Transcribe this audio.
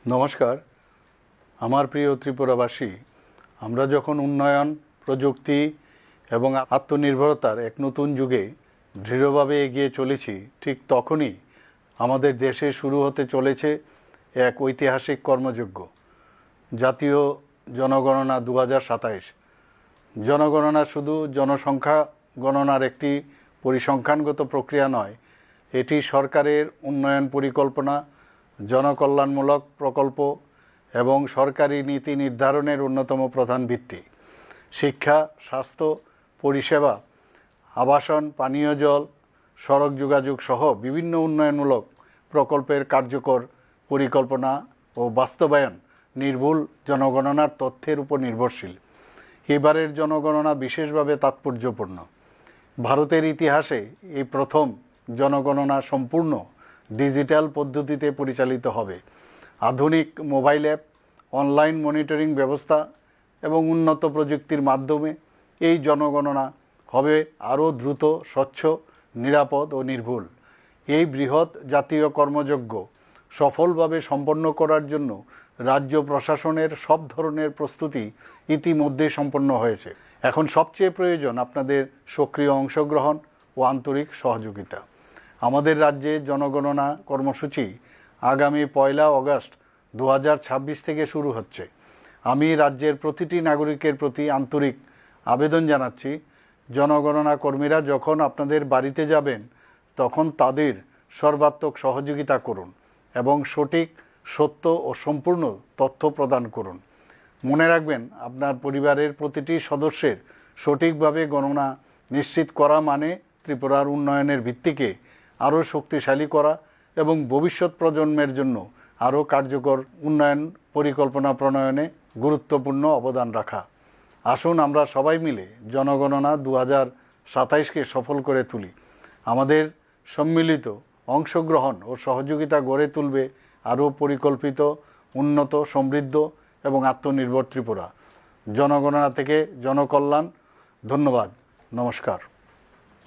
নমস্কার। আমার প্রিয় ত্রিপুরাবাসী, আমরা যখন উন্নয়ন, প্রযুক্তি এবং আত্মনির্ভরতার এক নতুন যুগে দৃঢ়ভাবে এগিয়ে চলেছি, ঠিক তখনই আমাদের দেশে শুরু হতে চলেছে এক ঐতিহাসিক কর্মযজ্ঞ, জাতীয় জনগণনা 2027। জনগণনা শুধু জনসংখ্যা গণনার একটি পরিসংখ্যানগত প্রক্রিয়া নয়, এটি সরকারের উন্নয়ন পরিকল্পনা, জনকল্যাণমূলক প্রকল্প এবং সরকারি নীতি নির্ধারণের অন্যতম প্রধান ভিত্তি। শিক্ষা, স্বাস্থ্য, পরিষেবা, আবাসন, পানীয় জল, সড়ক যোগাযোগ সহ বিভিন্ন উন্নয়নমূলক প্রকল্পের কার্যকর পরিকল্পনা ও বাস্তবায়ন নির্ভুল জনগণনার তথ্যের উপর নির্ভরশীল। এবারের জনগণনা বিশেষভাবে তাৎপর্যপূর্ণ। ভারতের ইতিহাসে এই প্রথম জনগণনা সম্পূর্ণ ডিজিটাল পদ্ধতিতে পরিচালিত হবে। আধুনিক মোবাইল অ্যাপ, অনলাইন মনিটরিং ব্যবস্থা এবং উন্নত প্রযুক্তির মাধ্যমে এই জনগণনা হবে আরও দ্রুত, স্বচ্ছ, নিরাপদ ও নির্ভুল। এই বৃহৎ জাতীয় কর্মযজ্ঞ সফলভাবে সম্পন্ন করার জন্য রাজ্য প্রশাসনের সব ধরনের প্রস্তুতি ইতিমধ্যে সম্পন্ন হয়েছে। এখন সবচেয়ে প্রয়োজন আপনাদের সক্রিয় অংশগ্রহণ ও আন্তরিক সহযোগিতা। আমাদের রাজ্যে জনগণনা কর্মসূচি আগামী 1 আগস্ট 2026 থেকে শুরু হচ্ছে। আমি রাজ্যের প্রতিটি নাগরিকের প্রতি আন্তরিক আবেদন জানাচ্ছি, জনগণনা কর্মীরা যখন আপনাদের বাড়িতে যাবেন তখন তাদের সর্বাত্মক সহযোগিতা করুন এবং সঠিক, সত্য ও সম্পূর্ণ তথ্য প্রদান করুন। মনে রাখবেন, আপনার পরিবারের প্রতিটি সদস্যের সঠিকভাবে গণনা নিশ্চিত করা মানে ত্রিপুরার উন্নয়নের ভিত্তিকে আরও শক্তিশালী করা এবং ভবিষ্যৎ প্রজন্মের জন্য আরও কার্যকর উন্নয়ন পরিকল্পনা প্রণয়নে গুরুত্বপূর্ণ অবদান রাখা। আসুন আমরা সবাই মিলে জনগণনা 2027কে সফল করে তুলি। আমাদের সম্মিলিত অংশগ্রহণ ও সহযোগিতা গড়ে তুলবে আরও পরিকল্পিত, উন্নত, সমৃদ্ধ এবং আত্মনির্ভর ত্রিপুরা। জনগণনা থেকে জনকল্যাণ। ধন্যবাদ। নমস্কার।